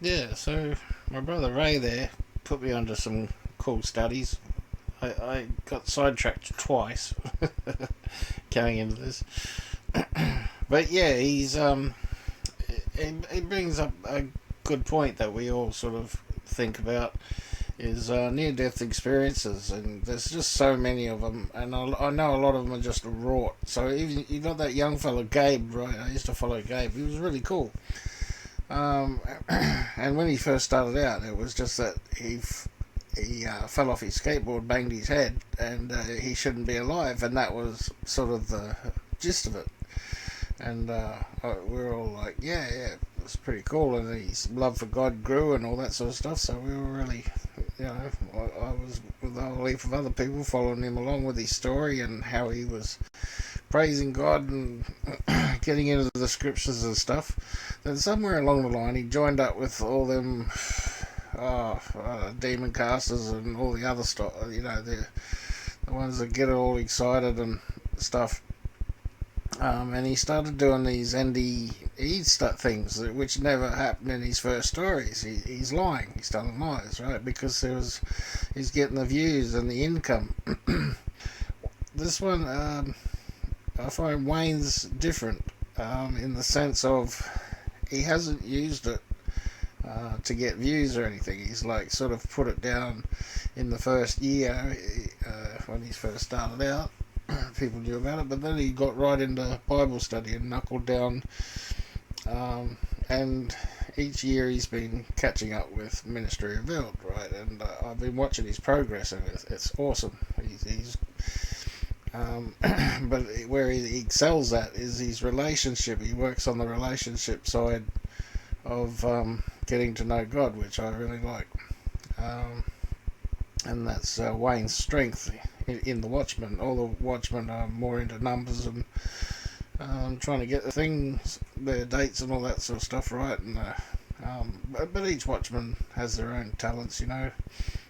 Yeah, so my brother Ray there put me onto some cool studies. I got sidetracked twice going into this, but yeah, he brings up a good point that we all sort of think about is near-death experiences, and there's just so many of them, and I know a lot of them are just wrought. So even you got that young fellow Gabe, right? I used to follow Gabe. He was really cool. And when he first started out, it was just that he fell off his skateboard, banged his head, and he shouldn't be alive, and that was sort of the gist of it. And we were all like, yeah, yeah, it was pretty cool, and his love for God grew and all that sort of stuff. So we were really, I was with a whole heap of other people following him along with his story and how he was praising God and getting into the scriptures and stuff. Then somewhere along the line, he joined up with all them demon casters and all the other stuff. The ones that get all excited and stuff. And he started doing these NDE things, which never happened in his first stories. He's lying. He's telling lies, right? Because he's getting the views and the income. This one, I find Wayne's different in the sense of he hasn't used it to get views or anything. He's like sort of put it down in the first year when he first started out. People knew about it, but then he got right into Bible study and knuckled down. And each year he's been catching up with Ministry Revealed, right? And I've been watching his progress, and it's awesome. He's but where he excels at is his relationship. He works on the relationship side of getting to know God, which I really like. And that's Wayne's strength in the Watchmen. All the Watchmen are more into numbers and trying to get the things, their dates and all that sort of stuff right. And but each Watchman has their own talents,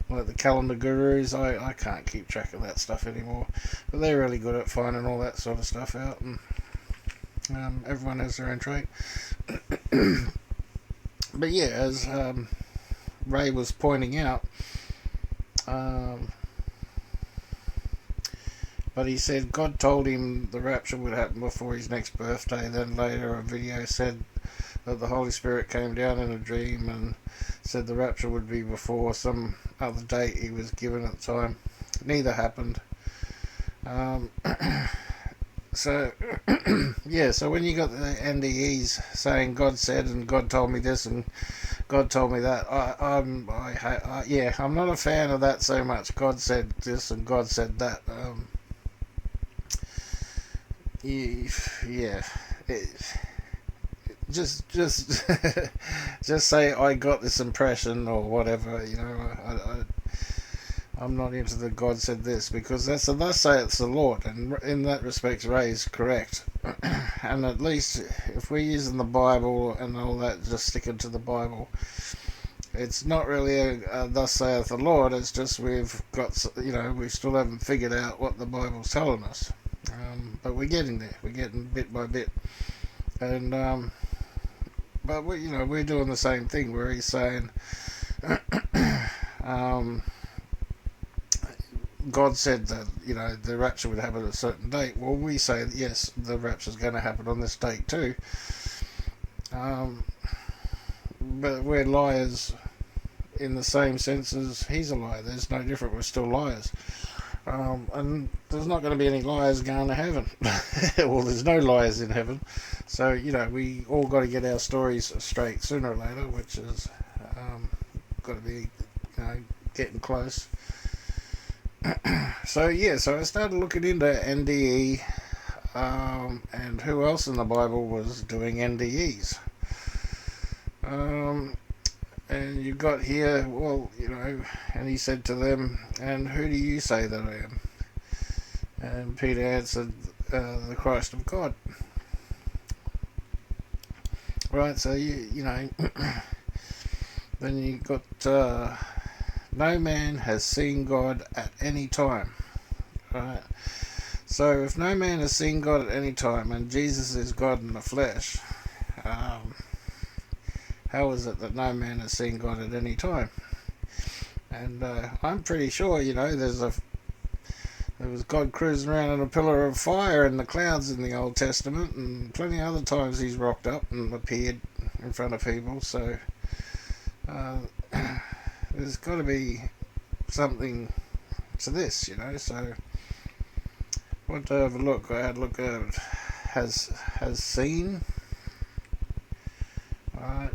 like the calendar gurus. I can't keep track of that stuff anymore, but they're really good at finding all that sort of stuff out. And everyone has their own trait. But yeah, as Ray was pointing out, but he said God told him the rapture would happen before his next birthday. Then later a video said that the Holy Spirit came down in a dream and said the rapture would be before some other date he was given at the time. Neither happened. So yeah, so when you got the NDEs saying God said and God told me this and God told me that, I'm not a fan of that so much. God said this and God said that. Yeah, just just say I got this impression or whatever. I'm not into the God said this, because that's the thus saith the Lord, and in that respect Ray is correct. And at least if we're using the Bible and all that, just sticking to the Bible, it's not really a thus saith the Lord. It's just we've got, we still haven't figured out what the Bible's telling us. But we're getting there. We're getting bit by bit, and but we're doing the same thing where he's saying, God said that the rapture would happen at a certain date. Well, we say that yes, the rapture's going to happen on this date too. But we're liars in the same sense as he's a liar. There's no different. We're still liars. And there's not going to be any liars going to heaven. Well, there's no liars in heaven. So, we all got to get our stories straight sooner or later, which is got to be, getting close. So I started looking into NDE and who else in the Bible was doing NDEs. And you got here, and he said to them, and who do you say that I am? And Peter answered, the Christ of God. Right, so then you got, no man has seen God at any time. Right? So if no man has seen God at any time, and Jesus is God in the flesh, how is it that no man has seen God at any time? And I'm pretty sure, there was God cruising around in a pillar of fire in the clouds in the Old Testament, and plenty of other times he's rocked up and appeared in front of people. So there's got to be something to this, So what to overlook? I had a look at has seen. Alright,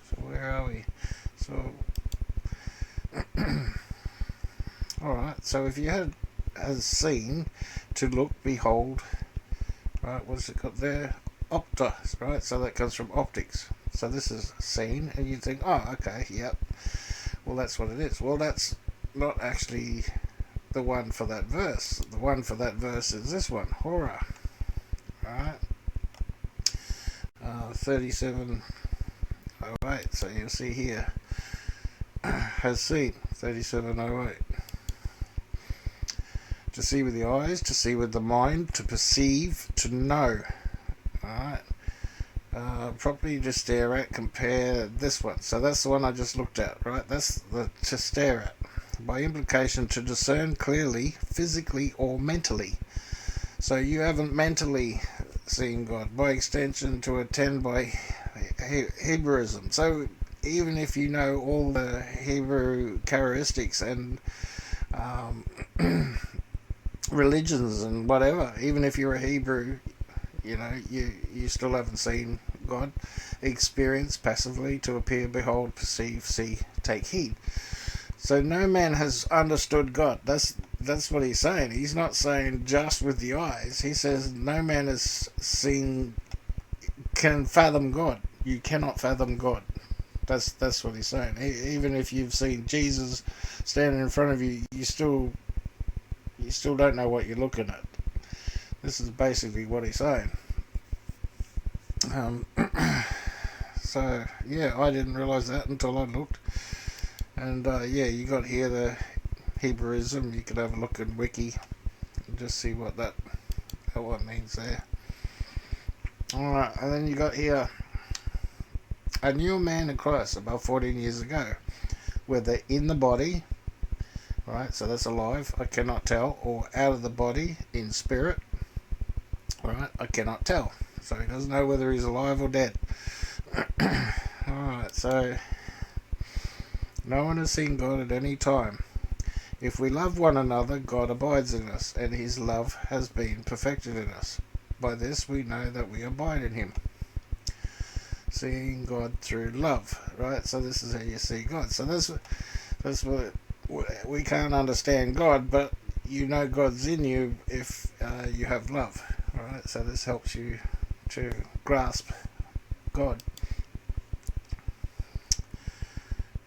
so where are we? So alright, so if you has seen, to look, behold, right, what's it got there? Opta, right? So that comes from optics. So this is seen, and you think, oh, okay, yep. Well, that's what it is. Well, that's not actually the one for that verse. The one for that verse is this one, horror. Right? 3708. So you'll see here, has seen, 3708. To see with the eyes, to see with the mind, to perceive, to know. Alright. Properly to stare at, compare this one. So that's the one I just looked at, right? That's the to stare at. By implication, to discern clearly, physically or mentally. So you haven't mentally seen God. By extension, to attend by Hebrewism. So even if you know all the Hebrew characteristics and religions and whatever, even if you're a Hebrew, you still haven't seen God. Experience passively, to appear, behold, perceive, see, take heed. So no man has understood God. That's what he's saying. He's not saying just with the eyes. He says no man has can fathom God. You cannot fathom God. That's what he's saying. Even if you've seen Jesus standing in front of you, you still don't know what you're looking at. This is basically what he's saying. So yeah, I didn't realise that until I looked. And you got here the Hebrewism. You could have a look in Wiki and just see what that means there. Alright, and then you got here, I knew a man in Christ about 14 years ago, whether in the body, right, so that's alive, I cannot tell, or out of the body, in spirit, right, I cannot tell. So he doesn't know whether he's alive or dead. Alright, so no one has seen God at any time. If we love one another, God abides in us, and his love has been perfected in us. By this we know that we abide in him. Seeing God through love, right? So this is how you see God. So that's what we can't understand God, but you know God's in you if you have love, right? So this helps you to grasp God.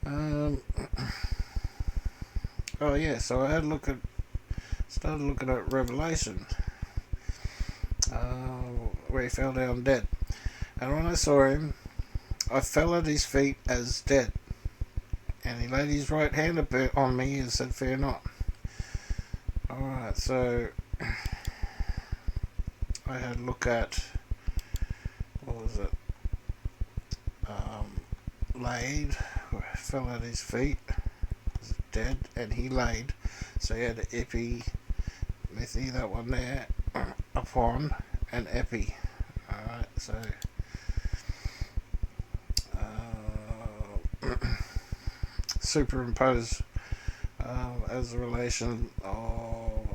So I started looking at Revelation, where he fell down dead. And when I saw him, I fell at his feet as dead. And he laid his right hand on me and said, "Fear not." Alright, so I had a look at, what was it? Laid, fell at his feet, was dead, and he laid. So he had an epi, mythi, that one there, upon an epi. Alright, so superimpose as a relation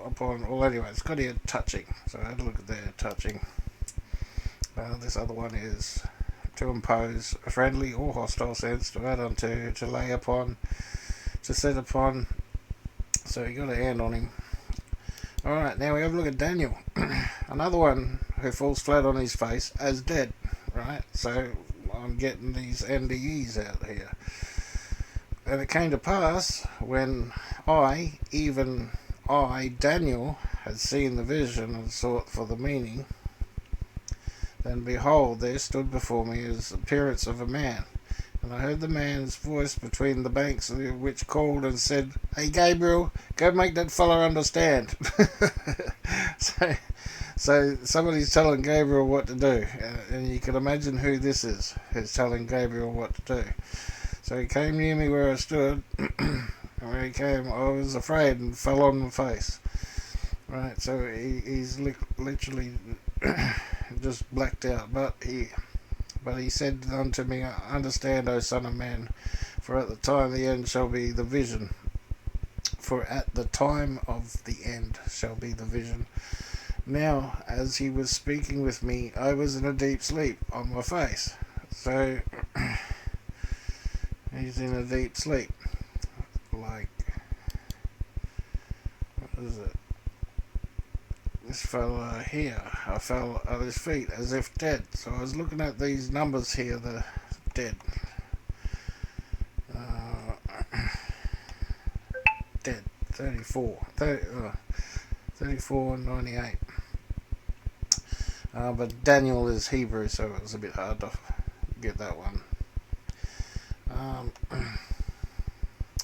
upon, well anyway, it's got here touching. So I had a look at there, touching. This other one is to impose a friendly or hostile sense, to add onto, to lay upon, to set upon. So you got a hand on him. Alright, now we have a look at Daniel. Another one who falls flat on his face as dead. Right, so I'm getting these NDEs out here. And it came to pass, when I, Daniel, had seen the vision and sought for the meaning, then behold, there stood before me the appearance of a man. And I heard the man's voice between the banks, which called and said, "Hey Gabriel, go make that fella understand." So somebody's telling Gabriel what to do, and you can imagine who this is who's telling Gabriel what to do. So he came near me where I stood, and when he came, I was afraid and fell on my face. Right, so he's literally just blacked out, but he said unto me, Understand, O Son of Man, for at the time the end shall be the vision. For at the time of the end shall be the vision. Now, as he was speaking with me, I was in a deep sleep on my face. So, he's in a deep sleep. Like, what is it? This fella here, I fell at his feet as if dead. So I was looking at these numbers here, the dead. Dead. 34 and 98. But Daniel is Hebrew, so it was a bit hard to get that one.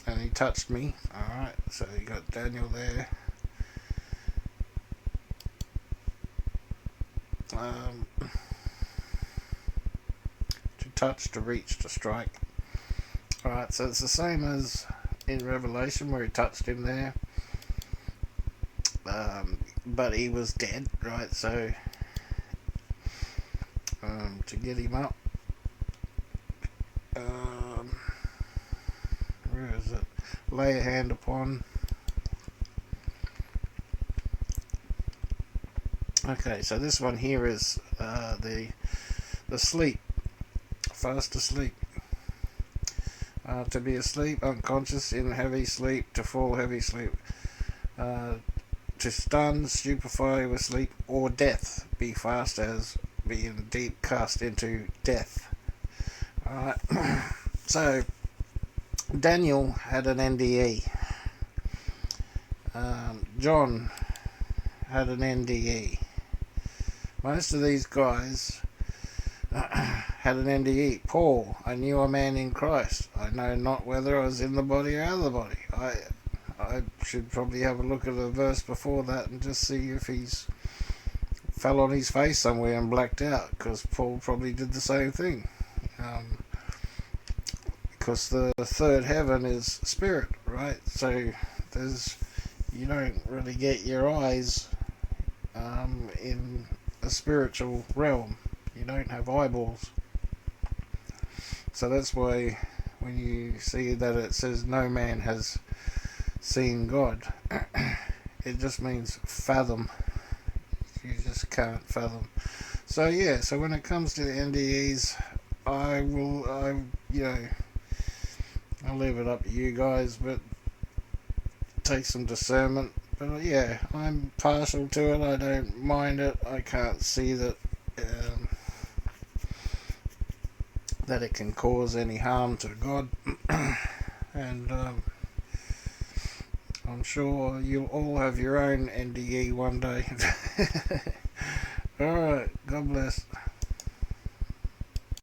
And he touched me. Alright, so you got Daniel there. To touch, to reach, to strike. Alright, so it's the same as in Revelation where he touched him there. But he was dead, right? So to get him up, where is it? Lay a hand upon. Okay, so this one here is the sleep, fast asleep. To be asleep, unconscious, in heavy sleep, to fall heavy sleep, to stun, stupefy with sleep, or death, be fast as being deep cast into death. Alright, so Daniel had an NDE. John had an NDE. Most of these guys had an NDE. Paul, I knew a man in Christ. I know not whether I was in the body or out of the body. I should probably have a look at a verse before that and just see if he's fell on his face somewhere and blacked out, because Paul probably did the same thing. Because the third heaven is spirit, right? So you don't really get your eyes in a spiritual realm. You don't have eyeballs. So that's why when you see that it says no man has seen God, it just means fathom. You just can't fathom. So yeah, so when it comes to the NDEs, I'll leave it up to you guys, but take some discernment. But yeah, I'm partial to it. I don't mind it. I can't see that that it can cause any harm to God. And I'm sure you'll all have your own NDE one day. Alright, God bless.